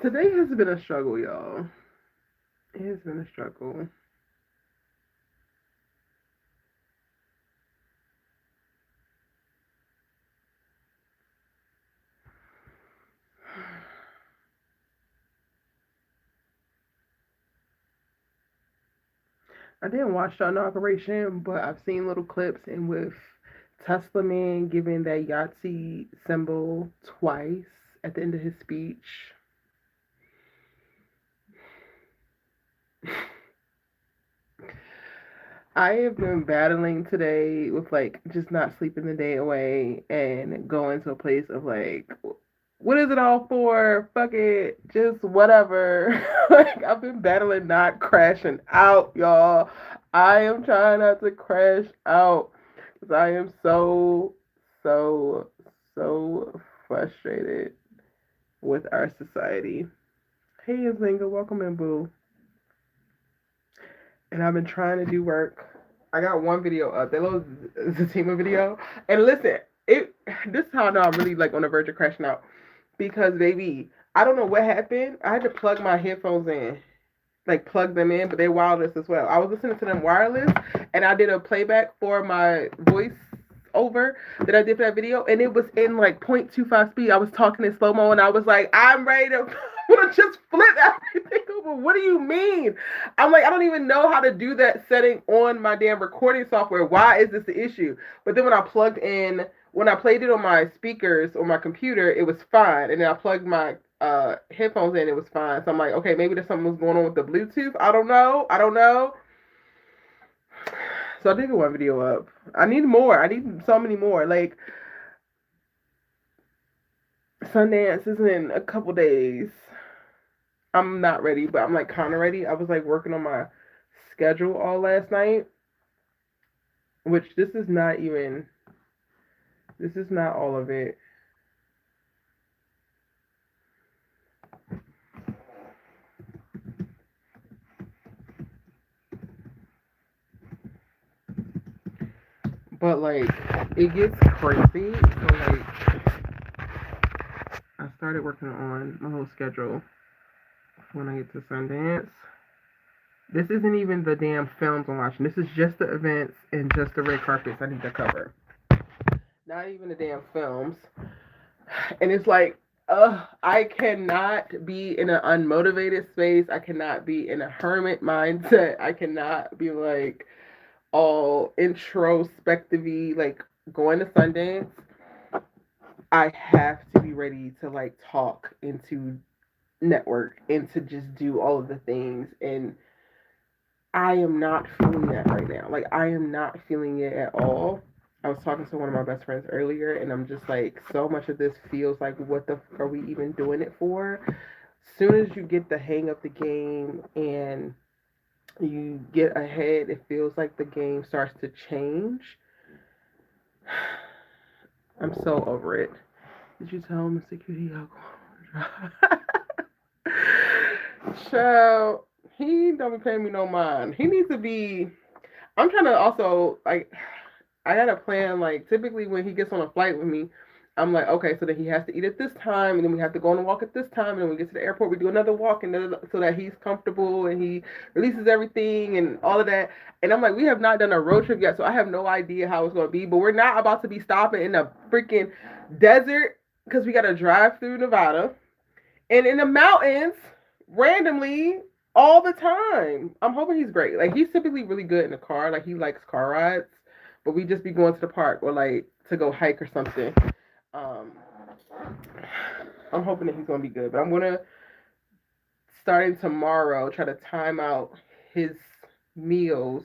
Today has been a struggle, y'all. It has been a struggle. I didn't watch the inauguration, but I've seen little clips, and with Tesla Man giving that Yahtzee symbol twice at the end of his speech. I have been battling today with like just not sleeping the day away and going to a place of like, what is it all for? Fuck it, just whatever. Like I've been battling not crashing out, y'all. I am trying not to crash out because I am so, so frustrated with our society. Hey, Zinga, welcome in, boo. And I've been trying to do work. I got one video up, that little Zatima video. And listen, it this is how I know I'm really like on the verge of crashing out. Because baby, I don't know what happened. I had to plug my headphones in. Like plug them in, but they're wireless as well. I was listening to them wireless and I did a playback for my voice over that I did for that video, and it was in like 0.25 speed. I was talking in slow mo, and I was like, I'm ready to just flip everything over. What do you mean? I'm like, I don't even know how to do that setting on my damn recording software. Why is this the issue? But then when I played it on my speakers or my computer, it was fine, and then I plugged my headphones in, it was fine. So I'm like, okay, maybe there's something was going on with the Bluetooth. I don't know. So I did get one video up. I need more. I need so many more. Like Sundance is in a couple days. I'm not ready, but I'm like kind of ready. I was like working on my schedule all last night, which this is not all of it. But like it gets crazy. So like I started working on my whole schedule when I get to Sundance. This isn't even the damn films I'm watching. This is just the events and just the red carpets I need to cover. Not even the damn films. And it's like, I cannot be in an unmotivated space. I cannot be in a hermit mindset. I cannot be like all introspective, like going to Sundance. I have to be ready to like talk into network and to just do all of the things. And I am not feeling that right now. Like, I am not feeling it at all. I was talking to one of my best friends earlier, and I'm just like, so much of this feels like, what the are we even doing it for? As soon as you get the hang of the game and you get ahead, it feels like the game starts to change. I'm so over it. Did you tell Mr. Cutie how Child, he don't be paying me no mind. He needs to be. I'm trying to also like. I gotta plan like typically when he gets on a flight with me, I'm like, okay, so then he has to eat at this time, and then we have to go on a walk at this time, and then we get to the airport, we do another walk, and then, so that he's comfortable and he releases everything and all of that. And I'm like, we have not done a road trip yet, so I have no idea how it's gonna be. But we're not about to be stopping in the freaking desert because we gotta drive through Nevada and in the mountains randomly all the time. I'm hoping he's great. Like he's typically really good in the car. Like he likes car rides, but we just be going to the park or like to go hike or something. Um, I'm hoping that he's gonna be good. But I'm gonna starting tomorrow try to time out his meals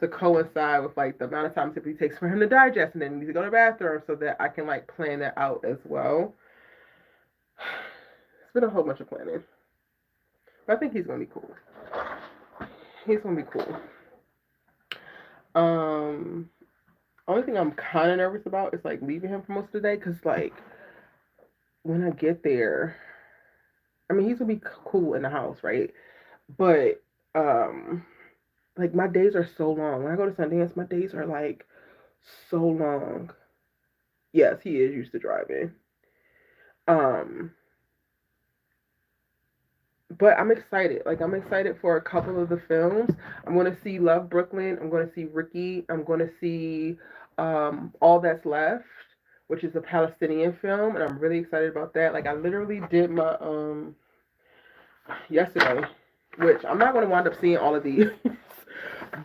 to coincide with like the amount of time it typically takes for him to digest and then he needs to go to the bathroom so that I can like plan that out as well. It's been a whole bunch of planning. But I think he's gonna be cool. He's gonna be cool. Um, Only thing I'm kind of nervous about is like leaving him for most of the day because like when I get there, I mean he's gonna be cool in the house, right? But like my days are so long. When I go to Sundance, my days are like so long. Yes, he is used to driving. Um, but I'm excited. Like, I'm excited for a couple of the films. I'm going to see Love Brooklyn. I'm going to see Ricky. I'm going to see All That's Left, which is a Palestinian film, and I'm really excited about that. Like, I literally did my yesterday, which I'm not going to wind up seeing all of these,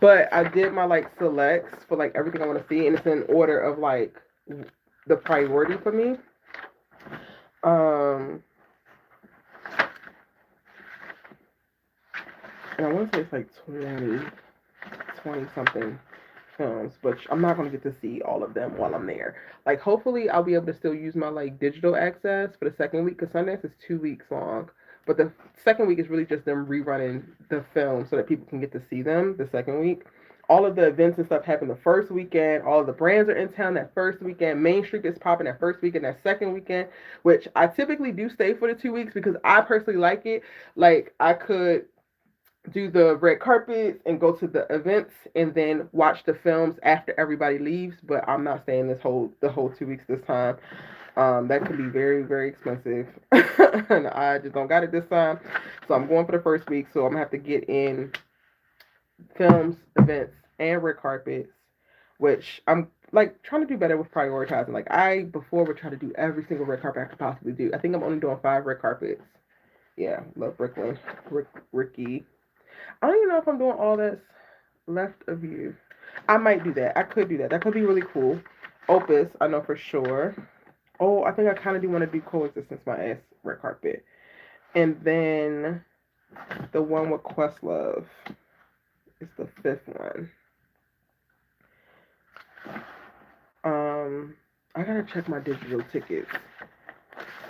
but I did my like selects for like everything I want to see, and it's in order of like the priority for me. Um, and I want to say it's like 20 something films, but I'm not going to get to see all of them while I'm there. Like, hopefully I'll be able to still use my like digital access for the second week, because Sundance is 2 weeks long. But the second week is really just them rerunning the film so that people can get to see them the second week. All of the events and stuff happen the first weekend. All of the brands are in town that first weekend. Main Street is popping that first weekend, that second weekend, which I typically do stay for the 2 weeks because I personally like it. Like, I could do the red carpets and go to the events and then watch the films after everybody leaves, but I'm not staying the whole 2 weeks this time. That could be very, very expensive. And I just don't got it this time. So I'm going for the first week, so I'm gonna have to get in films, events, and red carpets, which I'm like trying to do better with prioritizing. Like, I before would try to do every single red carpet I could possibly do. I think I'm only doing 5 red carpets. Yeah, Love Brooklyn, Ricky. I don't even know if I'm doing All That's Left of You. I might do that. I could do that. That could be really cool. Opus, I know for sure. Oh, I think I kind of do want to do Coexistence, My Ass red carpet. And then the one with Questlove is the 5th one. I gotta check my digital tickets.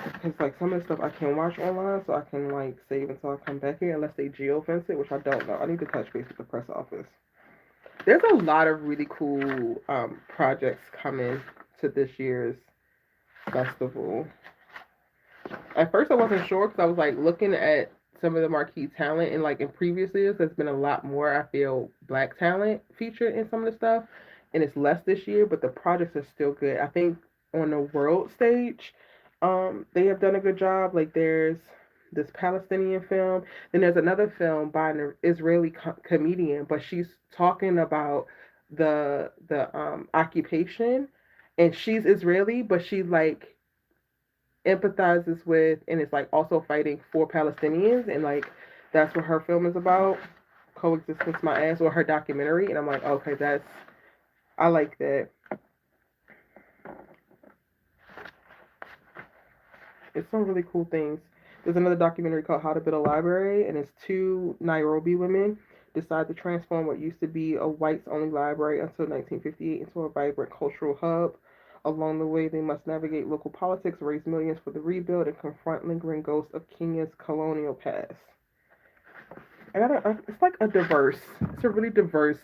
Because, like, some of the stuff I can watch online, so I can, like, save until I come back here, unless they geofence it, which I don't know. I need to touch base with the press office. There's a lot of really cool projects coming to this year's festival. At first, I wasn't sure because I was, like, looking at some of the marquee talent, and, like, in previous years, there's been a lot more, I feel, black talent featured in some of the stuff, and it's less this year, but the projects are still good. I think on the world stage, they have done a good job. Like, there's this Palestinian film, then there's another film by an Israeli comedian, but she's talking about the occupation, and she's Israeli, but she like empathizes with and is like also fighting for Palestinians, and like that's what her film is about. Coexistence My Ass, or her documentary, and I'm like, okay, I like that. It's some really cool things. There's another documentary called How to Build a Library, and it's 2 Nairobi women decide to transform what used to be a whites-only library until 1958 into a vibrant cultural hub. Along the way, they must navigate local politics, raise millions for the rebuild, and confront lingering ghosts of Kenya's colonial past. It's like it's a really diverse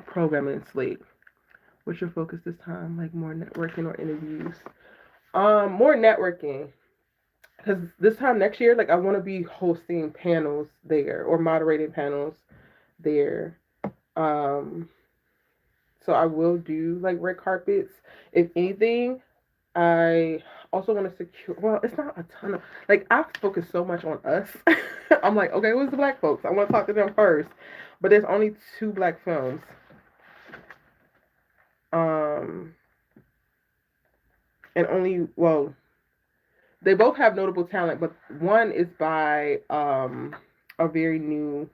programming slate. What's your focus this time? Like, more networking or interviews? More networking. Because this time next year, like, I want to be hosting panels there or moderating panels there. So I will do like red carpets. If anything, I also want to secure. Well, it's not a ton of like I've focused so much on us. I'm like, okay, who's the black folks? I want to talk to them first. But there's only 2 black films. And only they both have notable talent, but one is by a very new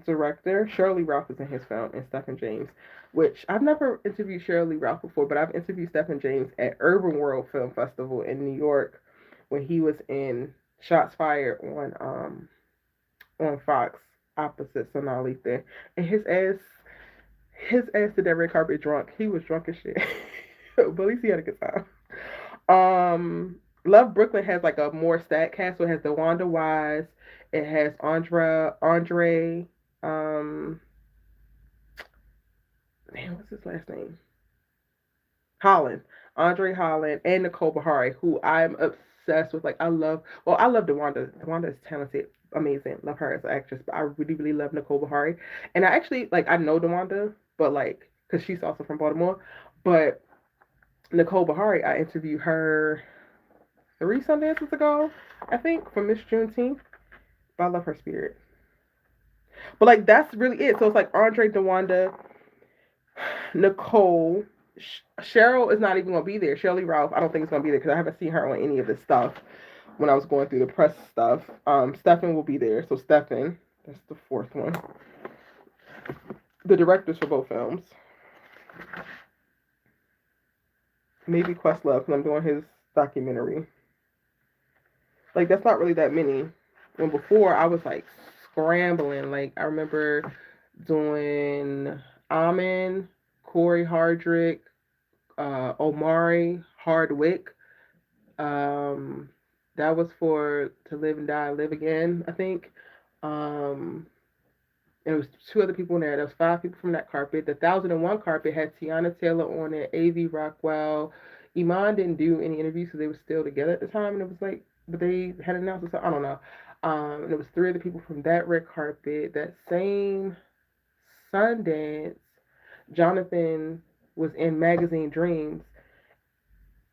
director. Shirley Ralph is in his film, and Stephen James, which I've never interviewed Shirley Ralph before, but I've interviewed Stephen James at Urban World Film Festival in New York when he was in Shots Fired on Fox opposite Sonali there, and his ass did that red carpet drunk. He was drunk as shit, but at least he had a good time. Love Brooklyn has like a more stacked cast, so it has DeWanda Wise, it has Andre, what's his last name? Holland, Andre Holland, and Nicole Bahari, who I'm obsessed with. Like, I love DeWanda. DeWanda is talented, amazing. Love her as an actress, but I really, really love Nicole Bahari. And I actually, like, I know DeWanda, but like, because she's also from Baltimore, but Nicole Bahari, I interviewed her 3 Sundances ago, I think, for Miss Juneteenth. But I love her spirit. But like that's really it. So it's like Andre, DeWanda, Nicole, Cheryl is not even gonna be there. Shirley Ralph, I don't think is gonna be there because I haven't seen her on any of this stuff when I was going through the press stuff. Stefan will be there. So Stefan, that's the fourth one. The directors for both films. Maybe Questlove because I'm doing his documentary. Like that's not really that many. When before I was like scrambling. Like I remember doing Amin, Corey Hardrick, Omari Hardwick. That was for To Live and Die, Live Again, I think. And it was 2 other people in there. There was 5 people from that carpet. The 1001 carpet had Tiana Taylor on it, A.V. Rockwell. Iman didn't do any interviews because they were still together at the time, and it was like, but they had announced it, so I don't know. And it was 3 other people from that red carpet. That same Sundance, Jonathan was in Magazine Dreams.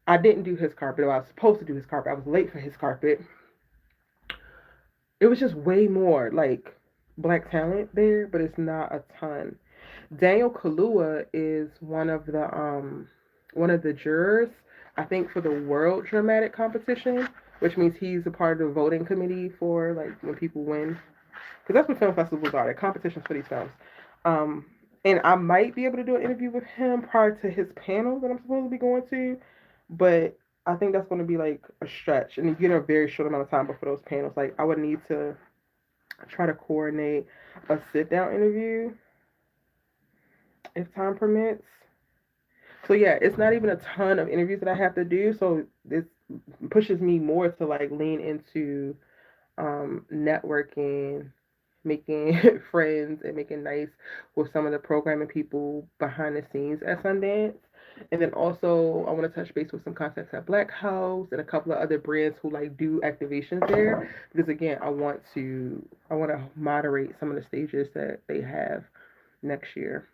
I didn't do his carpet. I was supposed to do his carpet. I was late for his carpet. It was just way more like black talent there, but it's not a ton. Daniel Kaluuya is one of the jurors, I think, for the World Dramatic Competition, which means he's a part of the voting committee for like when people win, because that's what film festivals are. They're competitions for these films. And I might be able to do an interview with him prior to his panel that I'm supposed to be going to, but I think that's going to be like a stretch, and you get a very short amount of time before those panels. Like I would need to try to coordinate a sit down interview if time permits. So yeah, it's not even a ton of interviews that I have to do. So this pushes me more to like lean into networking, making friends, and making nice with some of the programming people behind the scenes at Sundance. And then also I want to touch base with some contacts at Black House and a couple of other brands who like do activations there. Because again, I want to moderate some of the stages that they have next year.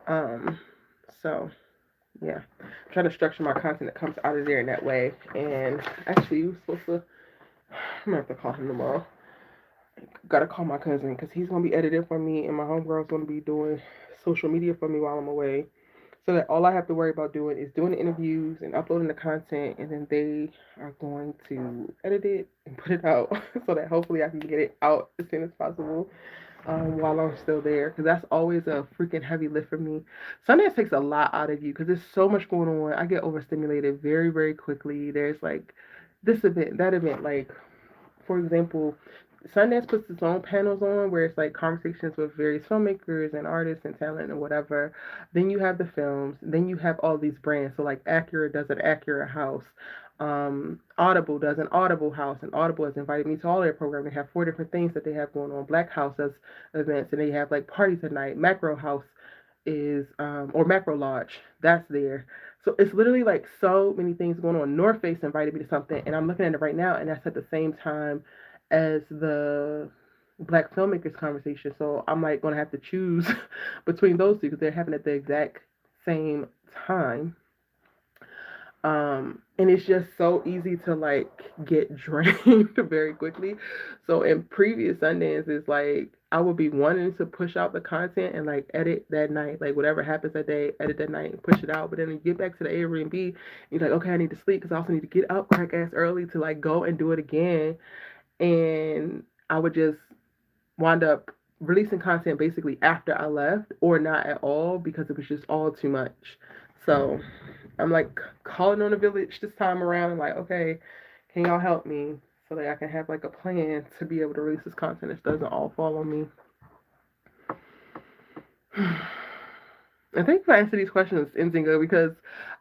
Um, so yeah, I'm trying to structure my content that comes out of there in that way. And actually, you were supposed to. I'm gonna have to call him tomorrow. Gotta call my cousin because he's gonna be editing for me, and my homegirl's gonna be doing social media for me while I'm away. So that all I have to worry about doing is doing the interviews and uploading the content, and then they are going to edit it and put it out so that hopefully I can get it out as soon as possible while I'm still there, because that's always a freaking heavy lift for me. Sundance takes a lot out of you because there's so much going on. I get overstimulated very, very quickly. There's like this event, that event. Like, for example, Sundance puts its own panels on where it's like conversations with various filmmakers and artists and talent and whatever. Then you have the films. Then you have all these brands. So like Acura does an Acura house. Audible does an Audible house, and Audible has invited me to all their programs. They have 4 different things that they have going on. Black House does events, and they have like parties at night. Macro House is or Macro Lodge, that's there. So it's literally like so many things going on. North Face invited me to something, and I'm looking at it right now, and that's at the same time as the Black filmmakers conversation. So I'm like gonna have to choose between those two because they're having at the exact same time. And it's just so easy to like get drained very quickly. So in previous Sundances, like I would be wanting to push out the content and like edit that night, like whatever happens that day, edit that night and push it out. But then you get back to the Airbnb, you're like, okay, I need to sleep because I also need to get up crack ass early to like go and do it again. And I would just wind up releasing content basically after I left or not at all because it was just all too much. So I'm like calling on the village this time around and like, okay, can y'all help me so that I can have like a plan to be able to release this content that doesn't all fall on me. I think if I answer these questions, Nzinga, because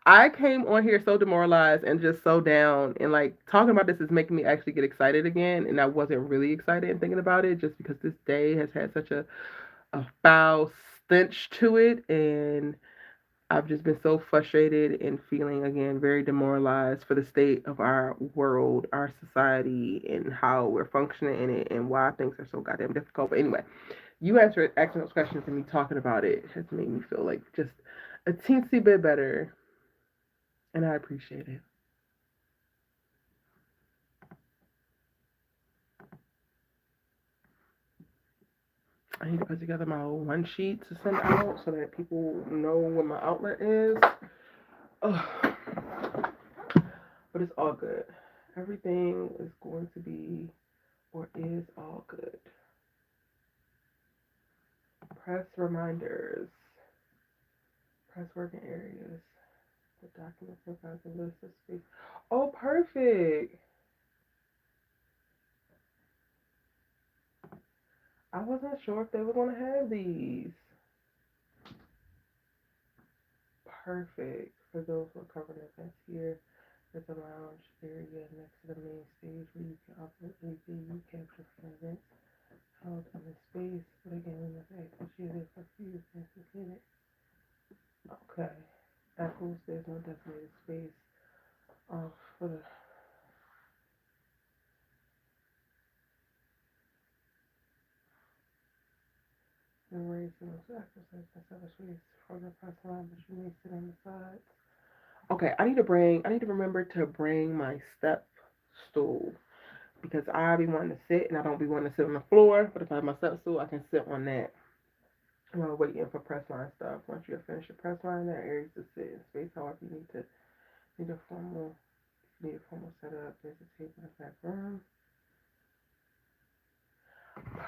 I came on here so demoralized and just so down, and like talking about this is making me actually get excited again, and I wasn't really excited and thinking about it just because this day has had such a foul stench to it, and I've just been so frustrated and feeling again very demoralized for the state of our world, our society, and how we're functioning in it, and why things are so goddamn difficult. But anyway, you asking those questions and me talking about it has made me feel like just a teensy bit better, and I appreciate it. I need to put together my one sheet to send out so that people know what my outlet is. Ugh. But it's all good. Everything is going to be or is all good. Press reminders. Press working areas. The document provides a list of space. Oh, perfect. I wasn't sure if they were going to have these. Perfect. For those who are covering events here, there's a lounge area next to the main stage where you can upload anything you capture from events held in the space. But again, we must access usually for a few events included. Okay. Apples, there's no designated space for the raise and those apples and several space for the press line, but you may sit on the sides. Okay, I need to remember to bring my step stool because I be wanting to sit and I don't be wanting to sit on the floor. But if I have my step stool, I can sit on that while waiting for press line stuff. Once you finish your press line, there are areas to sit in space. However, you need a formal setup. There's a table in the back room.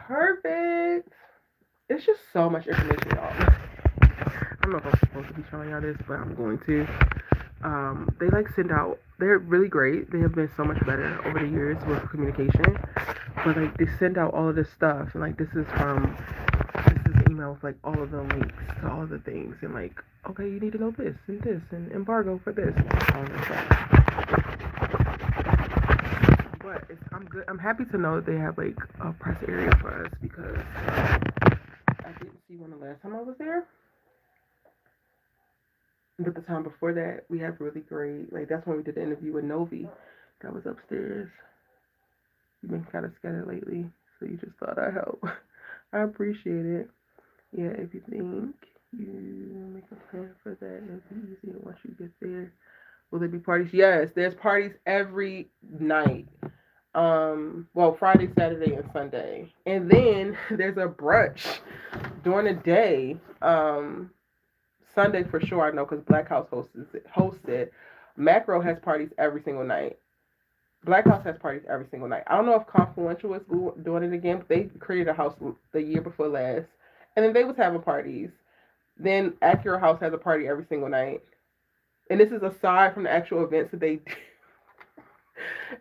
Perfect. It's just so much information, y'all. I don't know if I'm supposed to be showing y'all this, but I'm going to. They like send out. They're really great. They have been so much better over the years with communication. But like they send out all of this stuff, and like this is an email with like all of the links to all of the things, and like okay, you need to know this and embargo for this. All this stuff. But I'm good. I'm happy to know that they have like a press area for us because I didn't see one the last time I was there. But the time before that, we have really great. Like that's when we did the interview with Novi. That was upstairs. You've been kind of scattered lately, so you just thought I'd help. I appreciate it. Yeah, if you think you make a plan for that, it'll be easier once you get there. Will there be parties? Yes, there's parties every night. Well, Friday, Saturday, and Sunday, and then there's a brunch during the day. Sunday for sure, I know because Black House hosted. Macro has parties every single night. Black House has parties every single night. I don't know if Confluential is doing it again, but they created a house the year before last, and then they was having parties. Then Acura House has a party every single night, and this is aside from the actual events that they do.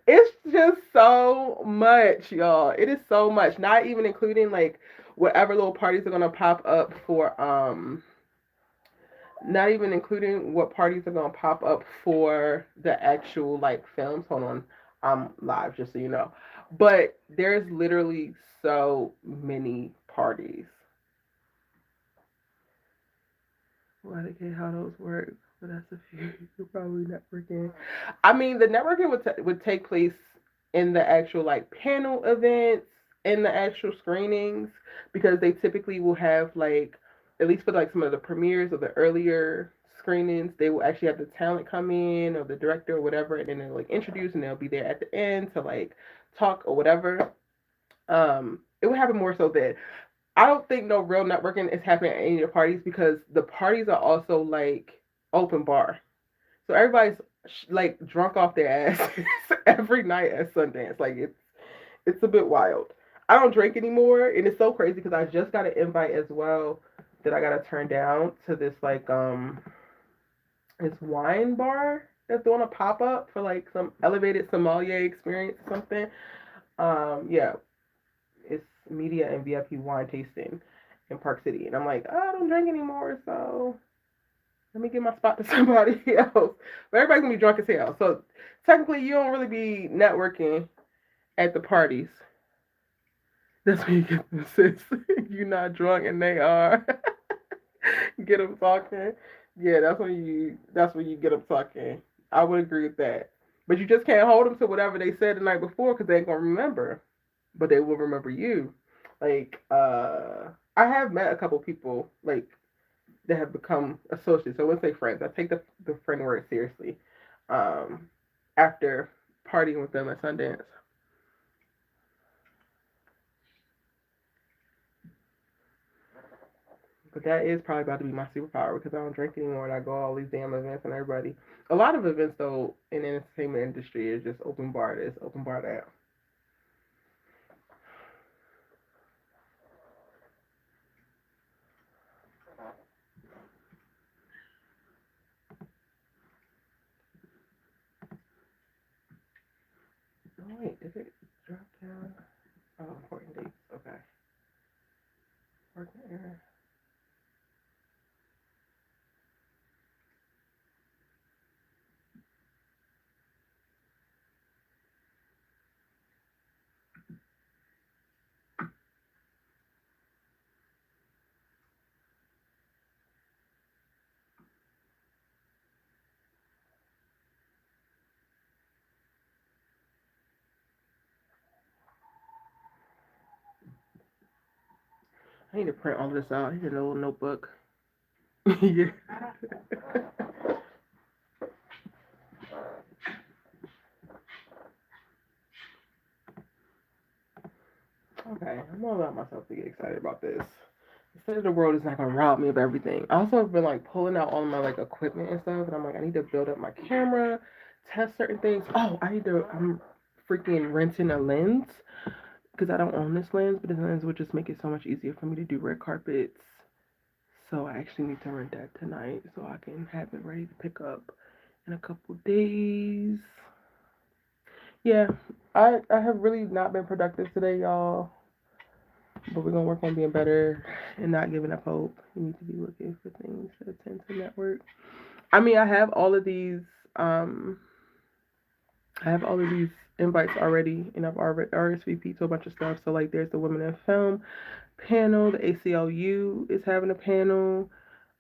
It's just so much, y'all. It is so much. Not even including like whatever little parties are gonna pop up for not even including what parties are gonna pop up for the actual like films. Hold on, I'm live just so you know. But there's literally so many parties. Well, I don't get how those work, but that's a few. You're probably networking. I mean, the networking would take place in the actual like panel events, in the actual screenings, because they typically will have like at least for like some of the premieres or the earlier screenings, they will actually have the talent come in or the director or whatever, and then they'll like introduce and they'll be there at the end to like talk or whatever. It would happen more so then. I don't think no real networking is happening at any of the parties because the parties are also like open bar. So everybody's like drunk off their ass every night at Sundance. Like it's a bit wild. I don't drink anymore, and it's so crazy because I just got an invite as well that I gotta turn down to this wine bar that's doing a pop up for like some elevated sommelier experience or something. Yeah, it's media and VIP wine tasting in Park City, and I'm like, oh, I don't drink anymore, so let me give my spot to somebody else. But everybody's gonna be drunk as hell, so technically you don't really be networking at the parties. That's when you get the sis. You're not drunk and they are. Get them talking. Yeah, that's when you get them talking. I would agree with that. But you just can't hold them to whatever they said the night before because they ain't gonna remember. But they will remember you. Like, I have met a couple people like that have become associates. So I wouldn't say friends. I take the friend word seriously. Um, After partying with them at Sundance. But that is probably about to be my superpower because I don't drink anymore and I go all these damn events and everybody. A lot of events though in the entertainment industry is just open bar this, open bar that. Oh wait, did it drop down? Oh, important dates. Okay. Working error. I need to print all of this out. I need a little notebook. Yeah. Okay, I'm gonna allow myself to get excited about this. Instead of the world is not gonna rob me of everything. I also have been like pulling out all of my like equipment and stuff, and I'm like, I need to build up my camera, test certain things. Oh, I'm freaking renting a lens because I don't own this lens, but this lens would just make it so much easier for me to do red carpets. So I actually need to rent that tonight so I can have it ready to pick up in a couple days. Yeah, I have really not been productive today, y'all. But we're gonna work on being better and not giving up hope. You need to be looking for things that tend to network. I mean, um I have all of these invites already and I've already RSVP'd to a bunch of stuff. So like there's the Women in Film panel, the ACLU is having a panel.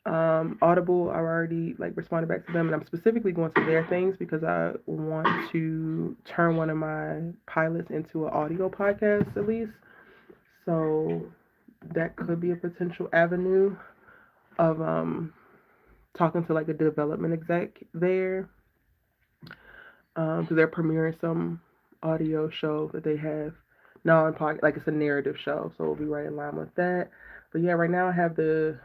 Audible, I already like responded back to them, and I'm specifically going to their things because I want to turn one of my pilots into an audio podcast at least. So that could be a potential avenue of talking to like a development exec there. Because they're premiering some audio show that they have non podcast, like it's a narrative show, so we'll be right in line with that. But yeah, right now I have the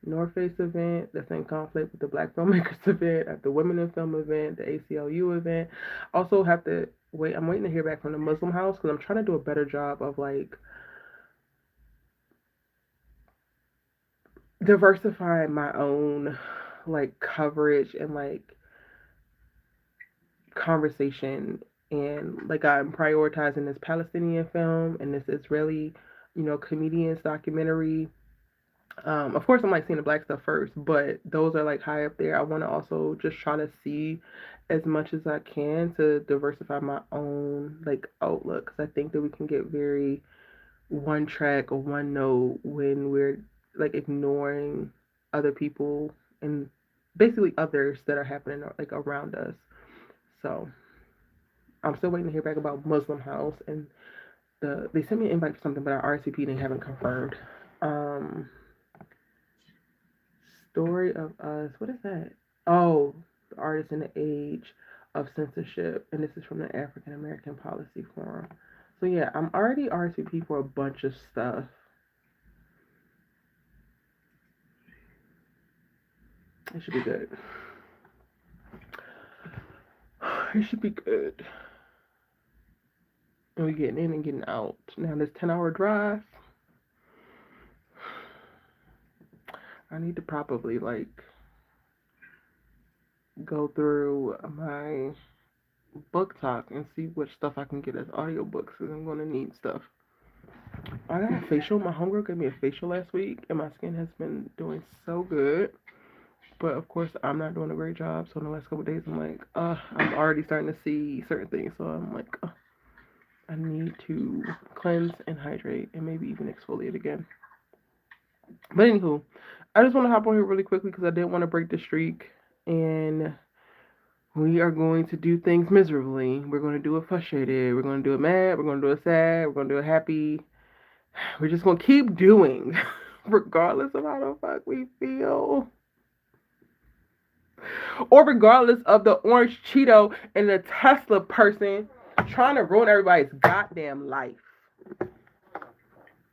North Face event that's in conflict with the Black Filmmakers event, I have the Women in Film event, the ACLU event. Also have to wait. I'm waiting to hear back from the Muslim House because I'm trying to do a better job of like diversifying my own like coverage and like conversation, and like I'm prioritizing this Palestinian film and this Israeli, comedians documentary. Of course, I'm like seeing the black stuff first, but those are like high up there. I want to also just try to see as much as I can to diversify my own like outlook because I think that we can get very one track or one note when we're like ignoring other people and basically others that are happening like around us. So I'm still waiting to hear back about Muslim House and they sent me an invite for something, but our RCP they haven't confirmed. Um, Story of Us. What is that? Oh, the artist in the age of censorship, and this is from the African American Policy Forum. So yeah, I'm already RSVP for a bunch of stuff. It should be good. It should be good. And we getting in and getting out. Now this 10-hour drive. I need to probably like go through my book talk and see which stuff I can get as audiobooks because I'm gonna need stuff. I got a facial. My homegirl gave me a facial last week and my skin has been doing so good. But of course I'm not doing a great job. So in the last couple of days I'm like, I'm already starting to see certain things. So I'm like, I need to cleanse and hydrate and maybe even exfoliate again. But anywho, I just want to hop on here really quickly because I didn't want to break the streak. And we are going to do things miserably. We're going to do it frustrated. We're going to do it mad. We're going to do it sad. We're going to do it happy. We're just going to keep doing, regardless of how the fuck we feel. Or regardless of the orange Cheeto and the Tesla person trying to ruin everybody's goddamn life.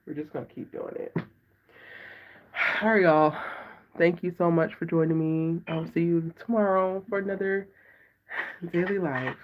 We're just going to keep doing it. All right, y'all. Thank you so much for joining me. I'll see you tomorrow for another daily life.